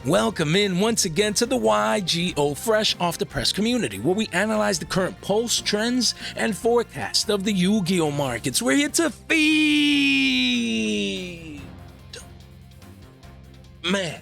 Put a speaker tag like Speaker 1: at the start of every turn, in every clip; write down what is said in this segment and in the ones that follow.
Speaker 1: Welcome in once again to the Yugioh Fresh Off the Press community, where we analyze the current pulse, trends, and forecast of the Yu-Gi-Oh markets. We're here to feed. Man,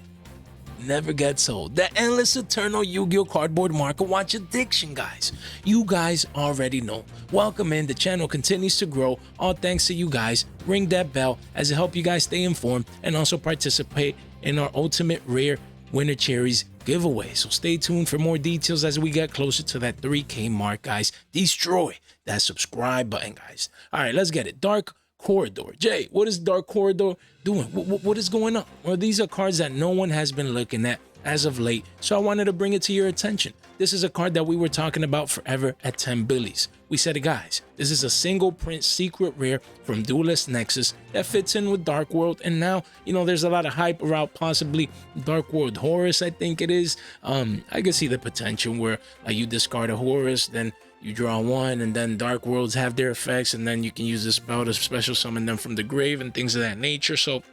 Speaker 1: never gets old. The endless eternal Yu-Gi-Oh cardboard market watch addiction, guys. You guys already know. Welcome in. The channel continues to grow. All thanks to you guys. Ring that bell as it helps you guys stay informed and also participate in our ultimate rare Winter Cherries giveaway. So stay tuned for more details as we get closer to that 3K mark, guys. Destroy that subscribe button, guys. All right, let's get it. Dark Corridor. Jay, what is Dark Corridor doing? What is going on? Well, these are cards that no one has been looking at as of late, so I wanted to bring it to your attention. This is a card that we were talking about forever at 10 billies. We said it, guys. This is a single print secret rare from Duelist Nexus that fits in with Dark World, and now, you know, there's a lot of hype around possibly Dark World Horus, I think it is. I can see the potential where you discard a Horus, then you draw one, and then Dark Worlds have their effects, and then you can use this spell to special summon them from the grave and things of that nature. So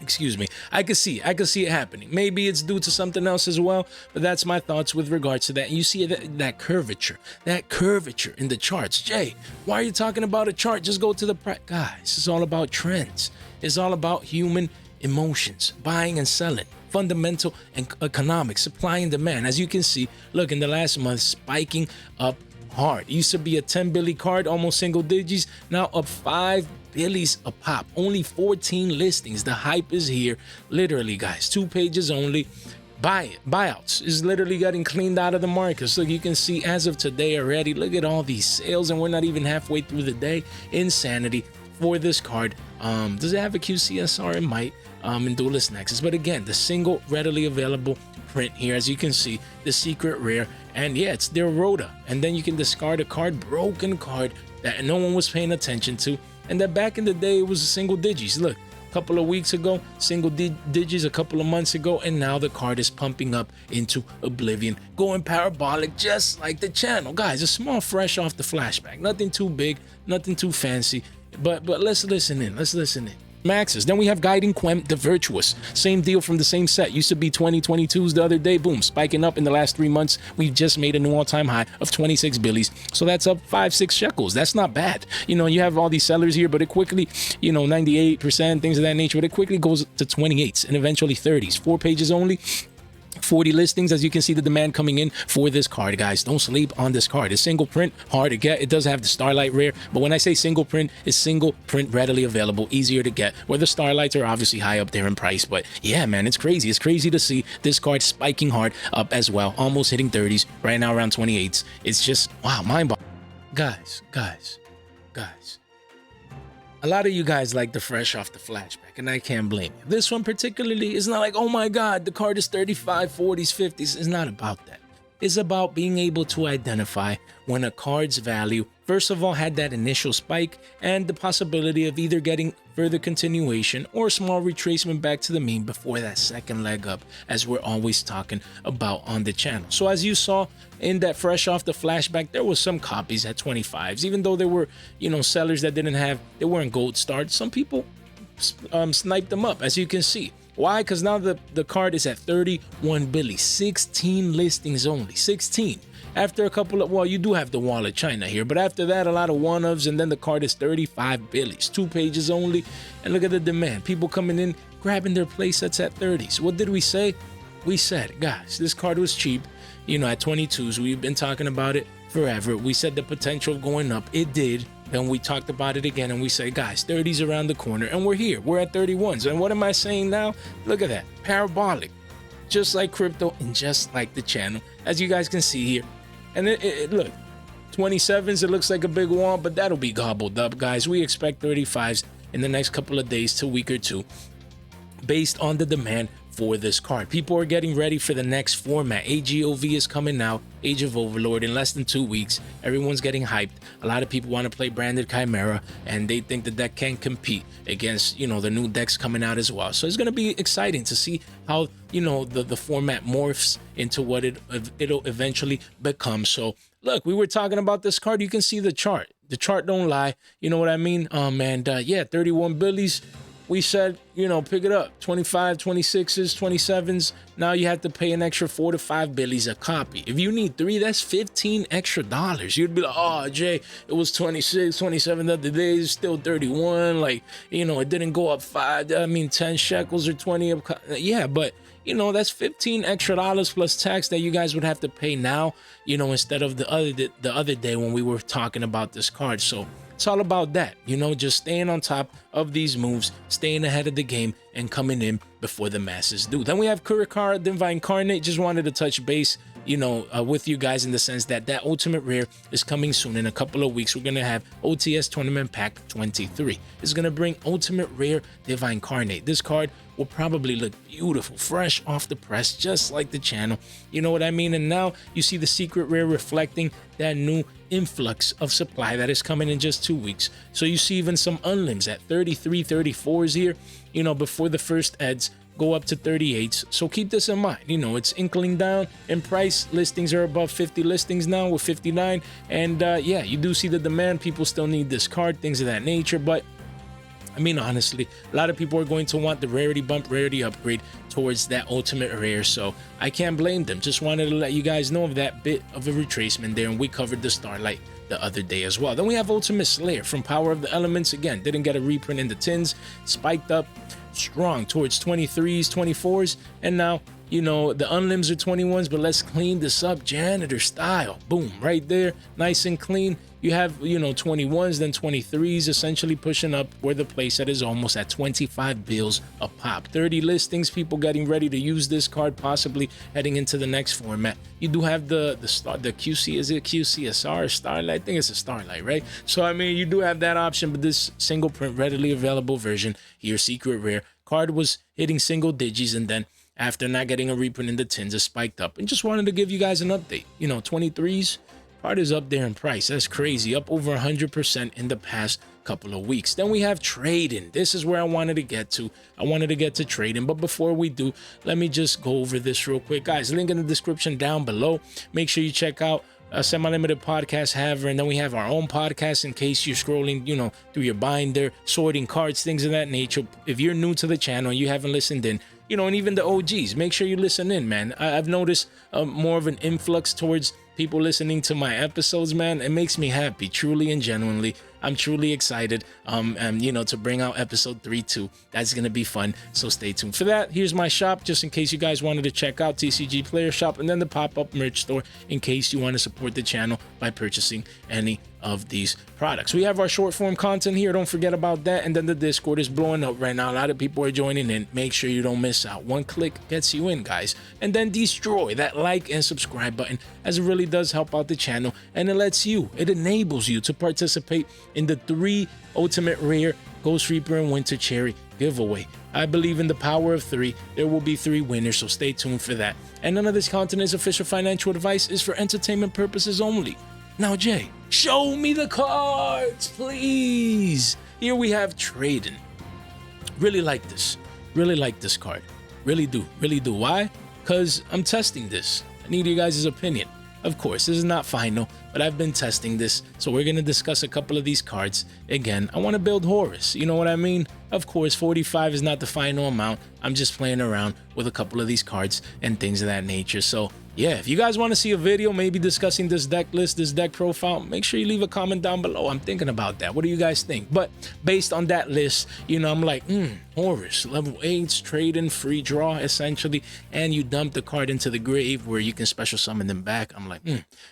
Speaker 1: excuse me, I can see it happening. Maybe it's due to something else as well, but that's my thoughts with regards to that. And you see that curvature in the charts. Jay, why are you talking about a chart? Just go to the guys. It's all about trends. It's all about human emotions, buying and selling, fundamental and economics, supply and demand. As you can see, look, in the last month, spiking up hard. It used to be a 10 billy card, almost single digits, now up 5 billies a pop. Only 14 listings. The hype is here. Literally, guys, 2 pages only. Buyouts is literally getting cleaned out of the market. So you can see as of today already, look at all these sales, and we're not even halfway through the day. Insanity for this card. Does it have a QCSR? It might, in Duelist Nexus. But again, the single readily available print here, as you can see, the secret rare, and yeah, it's their Rhoda. And then you can discard a card, broken card that no one was paying attention to, and that back in the day it was a single digits. Look, a couple of weeks ago, single digits, a couple of months ago, and now the card is pumping up into oblivion, going parabolic just like the channel. Guys, a small fresh off the flashback, nothing too big, nothing too fancy, but let's listen in. Maxes. Then we have Guiding Quem, the Virtuous. Same deal from the same set. Used to be 2022s the other day. Boom, spiking up in the last 3 months. We've just made a new all-time high of 26 billies. So that's up 5-6 shekels. That's not bad. You know, you have all these sellers here, but it quickly, you know, 98%, things of that nature, but it quickly goes to 28s and eventually 30s. 4 pages only. 40 listings. As you can see, the demand coming in for this card, guys. Don't sleep on this card. It's single print, hard to get. It does have the Starlight rare, but when I say single print, it's single print readily available, easier to get, where the Starlights are obviously high up there in price. But yeah, man, it's crazy. It's crazy to see this card spiking hard up as well, almost hitting 30s, right now around 28s. It's just, wow, mind-boggling. Guys. A lot of you guys like the fresh off the flashback, and I can't blame you. This one particularly is not like, oh my God, the card is 35, 40s, 50s. It's not about that. It's about being able to identify when a card's value, first of all, had that initial spike and the possibility of either getting further continuation or small retracement back to the mean before that second leg up, as we're always talking about on the channel. So as you saw in that fresh off the flashback, there was some copies at 25s, even though there were, you know, sellers that they weren't gold starred. Some people sniped them up, as you can see. Why? Because now the card is at 31 billies, 16 listings only, 16. After a couple of, well, you do have the Wall of China here, but after that, a lot of one-ofs, and then the card is 35 billies, 2 pages only. And look at the demand. People coming in, grabbing their play sets at 30s. What did we say? We said, guys, this card was cheap, you know, at 22s. We've been talking about it forever. We said the potential of going up. It did. Then we talked about it again, and we say, guys, 30s around the corner, and we're here. We're at 31s. And what am I saying now? Look at that. Parabolic. Just like crypto and just like the channel, as you guys can see here. And look, 27s, it looks like a big wall, but that'll be gobbled up, guys. We expect 35s in the next couple of days to a week or two, based on the demand for this card. People are getting ready for the next format. AGOV is coming out, Age of Overlord, in less than 2 weeks. Everyone's getting hyped. A lot of people want to play Branded Chimera, and they think the deck can compete against, you know, the new decks coming out as well. So it's going to be exciting to see how, you know, the format morphs into what it'll eventually become. So look, we were talking about this card. You can see the chart. The chart don't lie. You know what I mean? And yeah, 31 billies. We said you know, pick it up. 25, 26s, 27s. Now you have to pay an extra 4 to 5 billies a copy. If you need 3, that's 15 extra dollars. You'd be like, oh, Jay, it was 26, 27 the other day, it's still 31. Like, you know, it didn't go up 10 shekels or 20. Yeah, but you know, that's 15 extra dollars plus tax that you guys would have to pay now, you know, instead of the other day when we were talking about this card. So it's all about that, you know, just staying on top of these moves, staying ahead of the game, and coming in before the masses do. Then we have Kurikara Divine Incarnate. Just wanted to touch base, you know, with you guys in the sense that that ultimate rare is coming soon. In a couple of weeks, we're going to have OTS Tournament Pack 23. It's going to bring ultimate rare Divine Incarnate. This card will probably look beautiful, fresh off the press, just like the channel. You know what I mean? And now you see the secret rare reflecting that new influx of supply that is coming in just 2 weeks. So you see even some unlims at 33, 34s here, you know, before the first eds go up to 38s. So keep this in mind. You know, it's inkling down in price. Listings are above 50 listings now with 59. And yeah, you do see the demand. People still need this card, things of that nature. But I mean, honestly, a lot of people are going to want the rarity bump, rarity upgrade towards that ultimate rare. So I can't blame them. Just wanted to let you guys know of that bit of a retracement there. And we covered the Starlight the other day as well. Then we have Ultimate Slayer from Power of the Elements. Again, didn't get a reprint in the tins. Spiked up strong towards 23s, 24s. And now, you know, the unlims are 21s, but let's clean this up janitor style. Boom, right there, nice and clean. You have, you know, 21s, then 23s, essentially pushing up where the playset is almost at 25 bills a pop. 30 listings, people getting ready to use this card, possibly heading into the next format. You do have the QC, is it QCSR, Starlight? I think it's a Starlight, right? So, I mean, you do have that option, but this single print, readily available version, your secret rare card was hitting single digits, and then after not getting a reprint in the tins, it spiked up. And just wanted to give you guys an update. You know, 23s, card is up there in price. That's crazy. Up over 100% in the past couple of weeks. Then we have trading. This is where I wanted to get to. I wanted to get to trading. But before we do, let me just go over this real quick. Guys, link in the description down below. Make sure you check out Semi-Limited Podcast Haver, and then we have our own podcast in case you're scrolling, you know, through your binder, sorting cards, things of that nature. If you're new to the channel and you haven't listened in, you know, and even the OGs, make sure you listen in, man. I've noticed more of an influx towards people listening to my episodes, man. It makes me happy, truly and genuinely. I'm truly excited, you know, to bring out episode 3 too. That's gonna be fun, so stay tuned for that. Here's my shop, just in case you guys wanted to check out TCG Player Shop, and then the pop-up merch store in case you want to support the channel by purchasing any of these products. We have our short form content here, don't forget about that. And then the Discord is blowing up right now. A lot of people are joining in. Make sure you don't miss out. One click gets you in, guys. And then destroy that like and subscribe button, as it really does help out the channel, and it enables you to participate in the 3 ultimate rare Ghost Reaper and Winter Cherry giveaway. I believe in the power of 3. There will be 3 winners, so stay tuned for that. And none of this content is official financial advice, is for entertainment purposes only. Now, Jay, show me the cards, please. Here we have trading. Really like this. Really like this card. Really do. Really do. Why? Because I'm testing this. I need you guys' opinion. Of course, this is not final, but I've been testing this, so we're going to discuss a couple of these cards. Again, I want to build Horus, you know what I mean? Of course, 45 is not the final amount. I'm just playing around with a couple of these cards and things of that nature. So yeah, if you guys want to see a video maybe discussing this deck list, this deck profile, make sure you leave a comment down below. I'm thinking about that. What do you guys think? But based on that list, you know, I'm like, Horus, level 8, trading, free draw, essentially, and you dump the card into the grave where you can special summon them back. I'm like,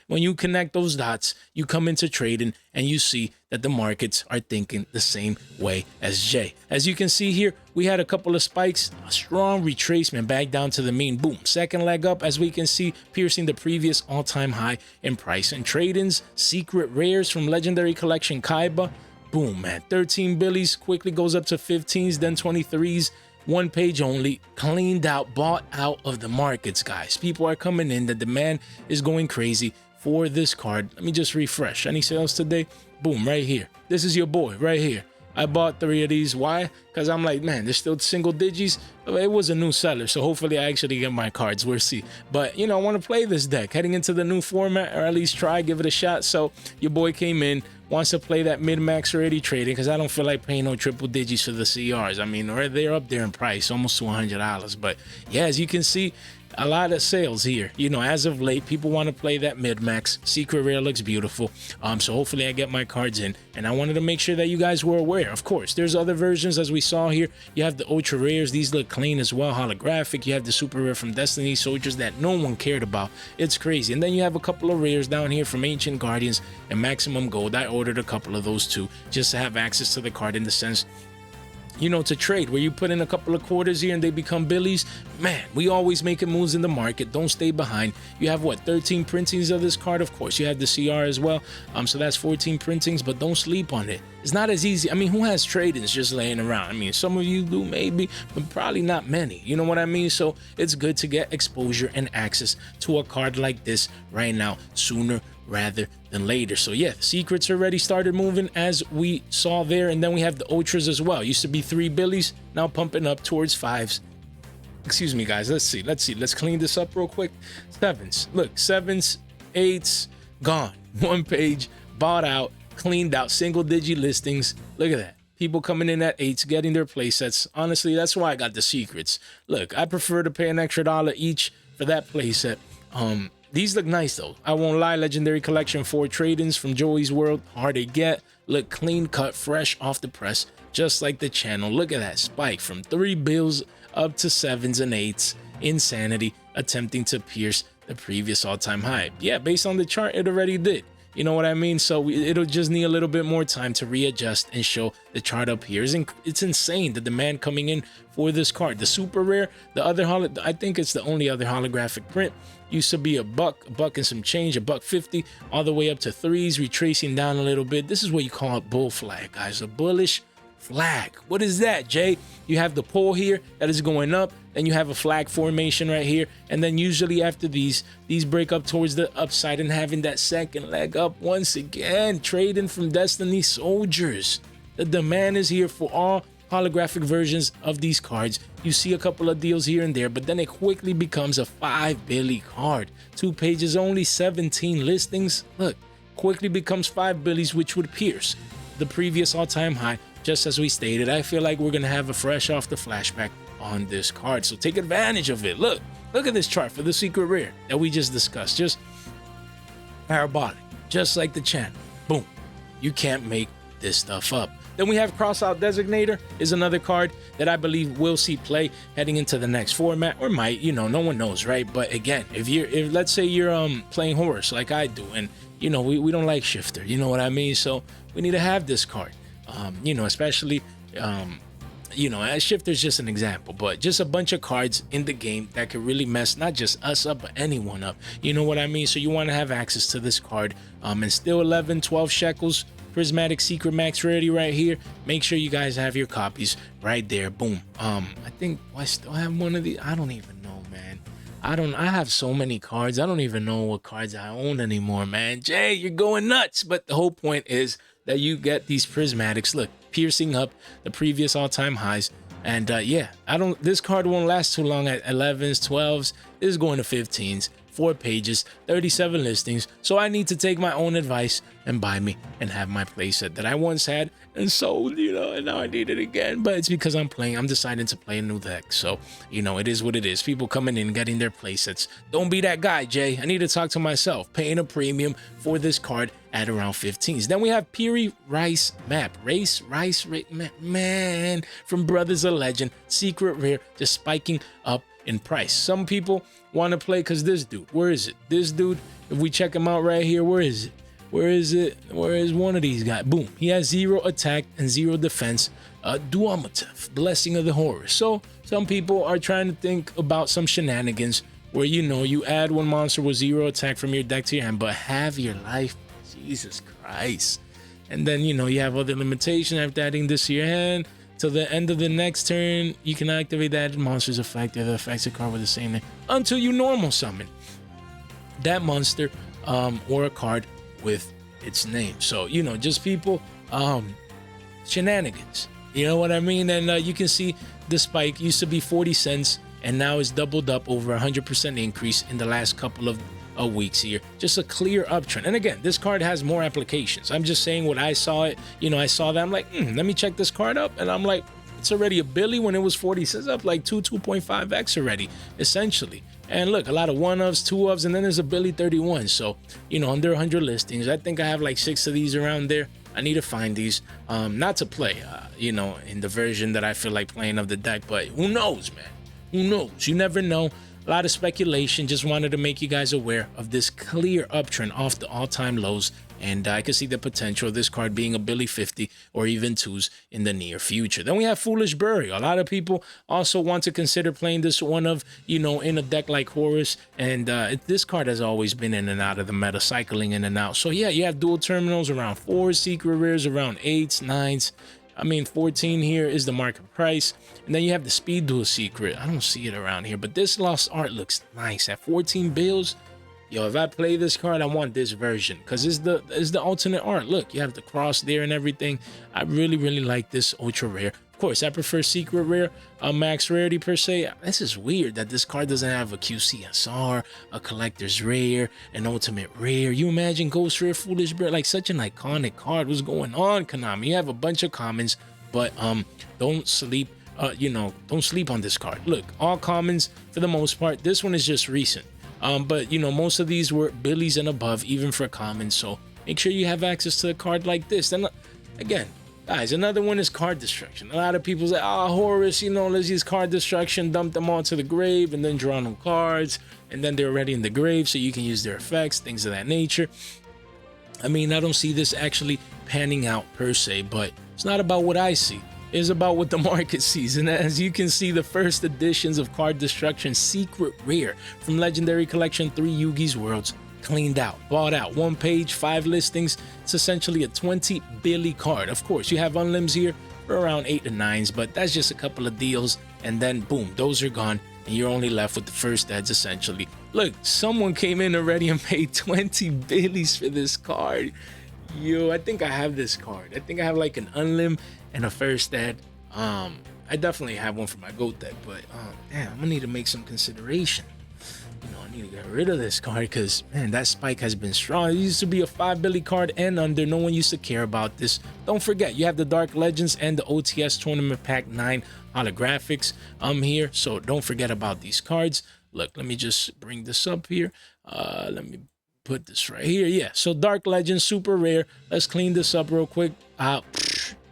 Speaker 1: when you connect those dots, you come into trading and you see that the markets are thinking the same way as Jay. As you can see here, we had a couple of spikes, a strong retracement back down to the mean. Boom, second leg up, as we can see, piercing the previous all-time high in price. And trade-ins, secret rares from Legendary Collection Kaiba, boom, man, 13 billies, quickly goes up to 15s, then 23s, 1 page only, cleaned out, bought out of the markets, guys. People are coming in, the demand is going crazy for this card. Let me just refresh. Any sales today? Boom, right here. This is your boy right here. I bought 3 of these. Why? Because I'm like, man, there's still single digis. It was a new seller, so hopefully I actually get my cards. We'll see. But, you know, I want to play this deck heading into the new format, or at least try, give it a shot. So your boy came in, wants to play that mid-max already trading, because I don't feel like paying no triple digits for the CRs. I mean, they're up there in price, almost $100. But yeah, as you can see, a lot of sales here. You know, as of late, people want to play that mid-max. Secret rare looks beautiful. So hopefully I get my cards in. And I wanted to make sure that you guys were aware. Of course, there's other versions, as we saw here. You have the ultra rares. These look clean as well, holographic. You have the super rare from Destiny Soldiers that no one cared about. It's crazy. And then you have a couple of rares down here from Ancient Guardians and Maximum Gold. I ordered a couple of those too, just to have access to the card, in the sense, you know, to trade, where you put in a couple of quarters here and they become billies. Man, we always making moves in the market. Don't stay behind. You have what, 13 printings of this card? Of course, you have the CR as well. So that's 14 printings, but don't sleep on it. It's not as easy. I mean, who has trade-ins just laying around? I mean, some of you do maybe, but probably not many. You know what I mean? So it's good to get exposure and access to a card like this right now, sooner rather than later. So yeah, secrets already started moving, as we saw there. And then we have the ultras as well. Used to be 3 billies, now pumping up towards 5s. Excuse me, guys. Let's see. Let's clean this up real quick. 7s. Look, 7s, 8s, gone. 1 page, bought out, cleaned out, single digit listings. Look at that. People coming in at 8s, getting their play sets. Honestly, that's why I got the secrets. Look, I prefer to pay an extra $1 each for that play set. These look nice though. I won't lie. Legendary Collection 4 trade-ins from Joey's World. Hard to get. Look clean cut, fresh off the press, just like the channel. Look at that spike from 3 bills up to 7s and 8s. Insanity, attempting to pierce the previous all-time high. Yeah, based on the chart, it already did. You know what I mean? So it'll just need a little bit more time to readjust and show the chart up here. It's insane, the demand coming in for this card. The super rare, the other I think it's the only other holographic print, used to be a buck and some change, $1.50, all the way up to 3s, retracing down a little bit. This is what you call a bull flag, guys. A bullish flag. What is that, Jay? You have the pole here that is going up, then you have a flag formation right here, and then usually after these break up towards the upside and having that second leg up once again. Trading from Destiny Soldiers. The demand is here for all holographic versions of these cards. You see a couple of deals here and there, but then it quickly becomes a 5 billy card. 2 pages, only 17 listings. Look, quickly becomes 5 billies, which would pierce the previous all-time high. Just as we stated, I feel like we're gonna have a fresh off the flashback on this card, so take advantage of it. Look at this chart for the secret rare that we just discussed. Just parabolic, just like the channel. Boom. You can't make this stuff up. Then we have Crossout Designator, is another card that I believe will see play heading into the next format, or might, you know, no one knows, right? But again, if let's say you're playing Horus like I do, and you know, we don't like Shifter, you know what I mean? So we need to have this card. You know, especially, you know, as Shifter's just an example, but just a bunch of cards in the game that could really mess not just us up, but anyone up. You know what I mean? So you want to have access to this card. And still 11, 12 shekels, prismatic secret max rarity right here. Make sure you guys have your copies right there. Boom. I think I still have one of these. I don't even know, man. I have so many cards. I don't even know what cards I own anymore, man. Jay, you're going nuts. But the whole point is that you get these prismatics, look, piercing up the previous all-time highs. And yeah, this card won't last too long at 11s, 12s. This is going to 15s, 4 pages, 37 listings. So I need to take my own advice and buy me and have my playset that I once had and sold, you know, and now I need it again. But it's because I'm deciding to play a new deck. So, you know, it is what it is. People coming in, getting their playsets. Don't be that guy, Jay. I need to talk to myself, paying a premium for this card at around 15s. Then we have Periallis map. Man, from Brothers of Legend. Secret rare, just spiking up in price. Some people want to play because this dude, where is it? This dude, if we check him out right here, where is it? Where is one of these guys? Boom. He has 0 attack and 0 defense. Duomotif, Blessing of the Horror. So some people are trying to think about some shenanigans where, you know, you add 1 monster with 0 attack from your deck to your hand, but have your life. Jesus Christ. And then, you know, you have other limitations after adding this to your hand. Till the end of the next turn, you can activate the added monster's effect if it affects a card with the same name until you normal summon that monster or a card with its name. So, you know, just people shenanigans. You know what I mean? And you can see the spike used to be 40 cents and now it's doubled up, over 100% increase in the last couple of weeks here. Just a clear uptrend. And again, this card has more applications. I'm just saying what I saw it. You know, I saw that. I'm like, let me check this card up. And I'm like, it's already a Billy when it was 40 cents, up like 2.5x already, essentially. And look, a lot of 1-ofs, 2-ofs, and then there's a Billy 31. So, you know, under 100 listings. I think I have like 6 of these around there. I need to find these, not to play, you know, in the version that I feel like playing of the deck, but who knows, man? Who knows? You never know. A lot of speculation. Just wanted to make you guys aware of this clear uptrend off the all-time lows, and I can see the potential of this card being a Billy 50 or even 2s in the near future. Then we have Foolish Burial. A lot of people also want to consider playing this one of, you know, in a deck like Horus, and this card has always been in and out of the meta, cycling in and out. So yeah, you have dual terminals around 4, secret rares around 8s, 9s. I mean, 14 here is the market price. And then you have the Speed Duel secret. I don't see it around here, but this Lost Art looks nice at 14 bills. Yo, if I play this card, I want this version because it's the alternate art. Look, you have the cross there and everything. I really like this ultra rare. Of course, I prefer secret rare, max rarity per se. This is weird that this card doesn't have a QCSR, a collector's rare, an ultimate rare. You imagine Ghost Rare, Foolish Bear, like such an iconic card. What's going on, Konami? You have a bunch of commons, but don't sleep. You know, don't sleep on this card. Look, all commons for the most part. This one is just recent. But you know, most of these were Billies and above, even for commons. So make sure you have access to a card like this. Then again, guys, another one is card destruction. A lot of people say, Horus, you know, let's use card destruction, dump them onto the grave and then draw them cards. And then they're already in the grave, so you can use their effects, things of that nature. I mean, I don't see this actually panning out per se, but it's not about what I see. It's about what the market sees. And as you can see, the first editions of Card Destruction Secret Rare from Legendary Collection 3 Yugi's Worlds cleaned out, bought out, 1 page, 5 listings. It's essentially a 20 Billy card. Of course, you have unlims here for around 8 to 9s, but that's just a couple of deals. And then boom, those are gone. And you're only left with the first ads essentially. Look, someone came in already and paid 20 Billies for this card. Yo, I think I have this card. I think I have like an unlim and a first ad. I definitely have one for my GOAT deck, but damn, I'm gonna need to make some consideration. You know, I need to get rid of this card because, man, that spike has been strong. It used to be a 5 Billy card and under. No one used to care about this. Don't forget, you have the Dark Legends and the OTS Tournament Pack 9 holographics here, so don't forget about these cards. Look, let me just bring this up here. Let me put this right here. Yeah, so Dark Legends, super rare. Let's clean this up real quick.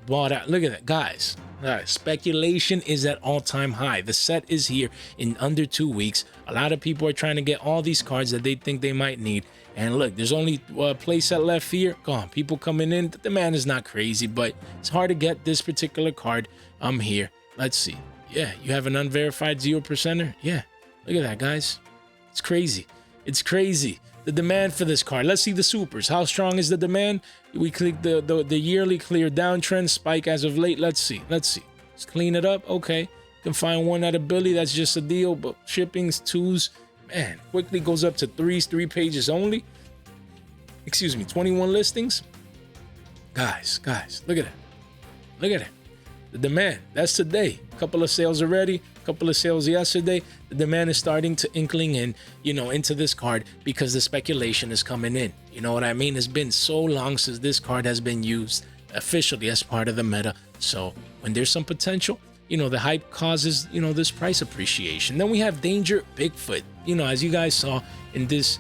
Speaker 1: Bought out. Look at that, guys. Speculation is at all-time high. The set is here in under 2 weeks. A lot of people are trying to get all these cards that they think they might need. And look, there's only a playset left here. Gone. People coming in. The demand is not crazy, but it's hard to get this particular card. I'm here. Let's see. Yeah, you have an unverified 0%er. Yeah, look at that, guys. It's crazy. It's crazy. The demand for this card. Let's see the supers. How strong is the demand? We click the yearly clear downtrend spike as of late. Let's see. Let's clean it up. Okay. You can find one at a Billy. That's just a deal. But shippings, 2s, man, quickly goes up to 3s, 3 pages only. Excuse me, 21 listings. Guys, look at that. Look at it. The demand. That's today. A couple of sales already. Couple of sales yesterday. The demand is starting to inkling in, you know, into this card because the speculation is coming in. You know what I mean? It's been so long since this card has been used officially as part of the meta. So when there's some potential, you know, the hype causes, you know, this price appreciation. Then we have Danger Bigfoot. You know, as you guys saw in this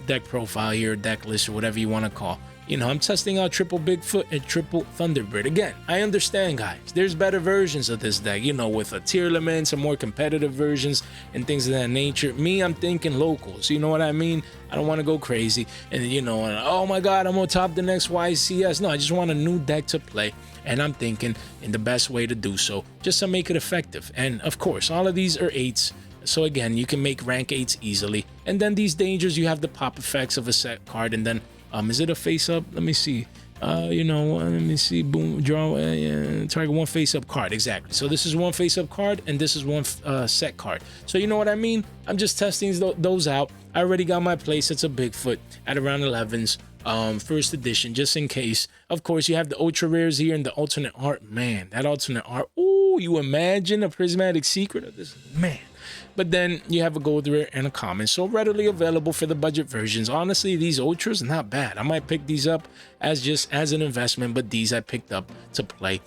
Speaker 1: deck profile here, deck list, or whatever you want to call. You know, I'm testing out triple Bigfoot and triple Thunderbird. Again, I understand, guys. There's better versions of this deck, you know, with a tier limit, some more competitive versions and things of that nature. Me, I'm thinking locals. You know what I mean? I don't want to go crazy and, you know, oh my God, I'm going to top the next YCS. No, I just want a new deck to play. And I'm thinking in the best way to do so, just to make it effective. And of course, all of these are 8s. So again, you can make rank 8s easily. And then these dangers, you have the pop effects of a set card, and then is it a face up? Let me see. You know, let me see. Boom, draw, target 1 face up card. Exactly. So this is 1 face up card, and this is 1 set card. So you know what I mean? I'm just testing those out. I already got my place. It's a Bigfoot at around 11s. first edition, just in case. Of course, you have the ultra rares here and the alternate art. Man, that alternate art. Oh, you imagine a prismatic secret of this? Man. But then you have a gold rare and a common, so readily available for the budget versions. Honestly, these ultras, not bad. I might pick these up as just as an investment, but these I picked up to play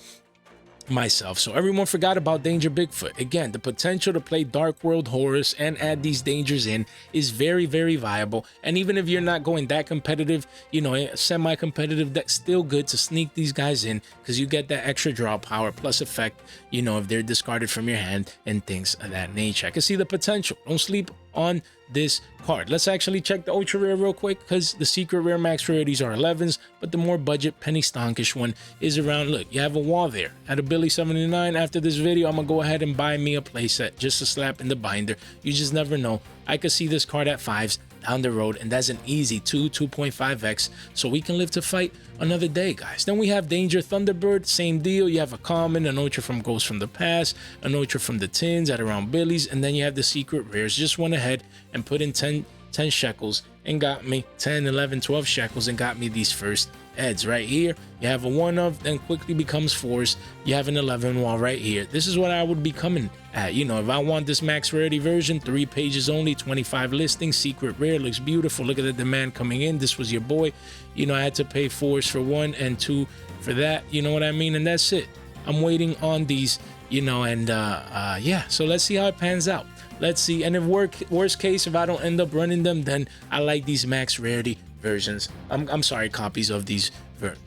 Speaker 1: myself. So everyone forgot about Danger Bigfoot. Again, the potential to play Dark World horrors and add these dangers in is very, very viable. And even if you're not going that competitive, you know, semi-competitive, that's still good to sneak these guys in, because you get that extra draw power plus effect, you know, if they're discarded from your hand and things of that nature. I can see the potential. Don't sleep on this card. Let's actually check the ultra rare real quick, because the secret rare max rarities are 11s, but the more budget penny stonkish one is around. Look, you have a wall there at a Billy 79. After this video, I'm gonna go ahead and buy me a playset just to slap in the binder. You just never know. I could see this card at 5s down the road, and that's an easy 2.5x, so we can live to fight another day, guys. Then we have Danger Thunderbird, same deal. You have a common, an ultra from Ghost from the Past, an ultra from the Tins at around Billy's, and then you have the secret rares. Just went ahead and put in 10 shekels and got me 10, 11, 12 shekels and got me these first eds right here. You have a 1 of, then quickly becomes 4s. You have an 11 wall right here. This is what I would be coming at. You know, if I want this max rarity version, 3 pages only, 25 listings, secret rare, looks beautiful. Look at the demand coming in. This was your boy. You know, I had to pay 4s for 1 and 2 for that. You know what I mean? And that's it. I'm waiting on these, you know, and yeah, so let's see how it pans out. Let's see. And if worst case, if I don't end up running them, then I like these max rarity versions. I'm sorry, copies of these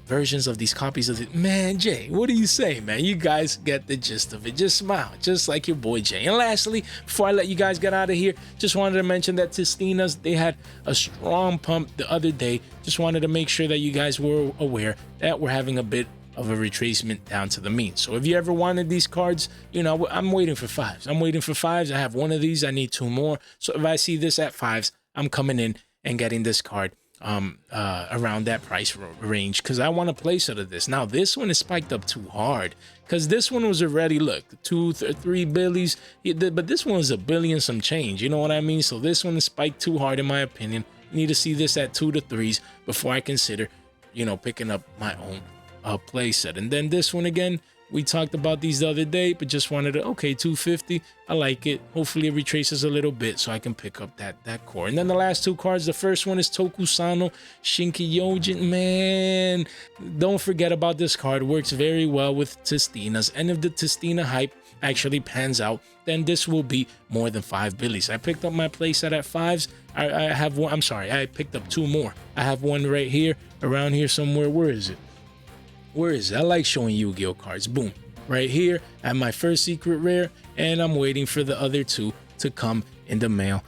Speaker 1: versions of these copies of the man. Jay, what do you say, man? You guys get the gist of it. Just smile, just like your boy Jay. And lastly, before I let you guys get out of here, just wanted to mention that Tistina's, they had a strong pump the other day. Just wanted to make sure that you guys were aware that we're having a bit of a retracement down to the mean. So if you ever wanted these cards, you know, I'm waiting for 5s. I'm waiting for 5s. I have 1 of these. I need 2 more. So if I see this at 5s, I'm coming in and getting this card around that price range, because I want a place out of this. Now this one is spiked up too hard, because this one was already, look, 2 or 3 billies, but this one was a billion some change, you know what I mean? So this one is spiked too hard in my opinion. I need to see this at 2 to 3s before I consider, you know, picking up my own play set. And then this one again, we talked about these the other day, but just wanted to, okay, 250, I like it. Hopefully it retraces a little bit so I can pick up that core. And then the last 2 cards, the first one is Tokusano Shinkiyojin. Man, don't forget about this card. Works very well with Tistina's, and if the Tistina hype actually pans out, then this will be more than 5 billies. I picked up my playset at 5s. I have 1, I'm sorry, I picked up 2 more. I have 1 right here, around here somewhere. Where is it? Where is it? I like showing Yu-Gi-Oh cards. Boom, right here at my first secret rare, and I'm waiting for the other 2 to come in the mail.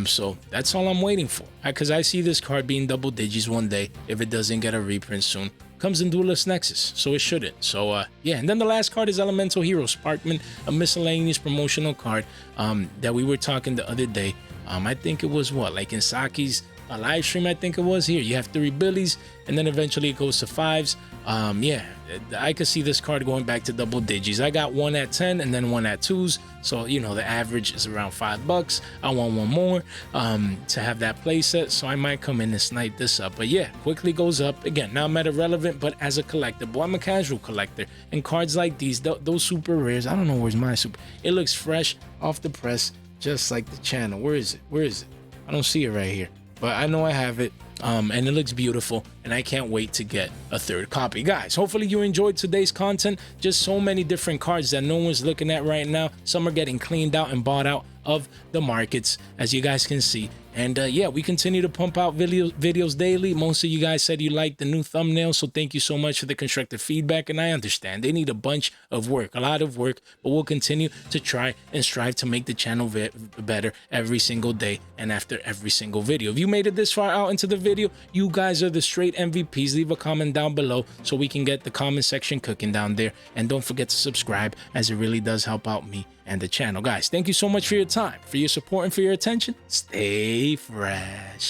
Speaker 1: So that's all I'm waiting for, because I see this card being double digits one day if it doesn't get a reprint soon. Comes in Duelist Nexus, so it shouldn't. So yeah, and then the last card is Elemental Hero Sparkman, a miscellaneous promotional card that we were talking the other day. I think it was what, like in Saki's live stream, I think it was. Here you have 3 billies, and then eventually it goes to 5s. Yeah, I could see this card going back to double digits. I got 1 at 10 and then 1 at 2s, so you know the average is around $5. I want 1 more to have that playset, so I might come in and snipe this up. But yeah, quickly goes up again. Now meta relevant, but as a collectible, I'm a casual collector, and cards like these, those super rares, I don't know where's my super. It looks fresh off the press, just like the channel. Where is it? Where is it? I don't see it right here, but I know I have it. And it looks beautiful, and I can't wait to get a 3rd copy. Guys, hopefully you enjoyed today's content. Just so many different cards that no one's looking at right now. Some are getting cleaned out and bought out of the markets, as you guys can see. And yeah, we continue to pump out videos daily. Most of you guys said you liked the new thumbnail, so thank you so much for the constructive feedback. And I understand they need a bunch of work, a lot of work, but we'll continue to try and strive to make the channel better every single day and after every single video. If you made it this far out into the video, you guys are the straight MVPs. Leave a comment down below so we can get the comment section cooking down there. And don't forget to subscribe, as it really does help out me and the channel. Guys, thank you so much for your time, for your support, and for your attention. Stay fresh.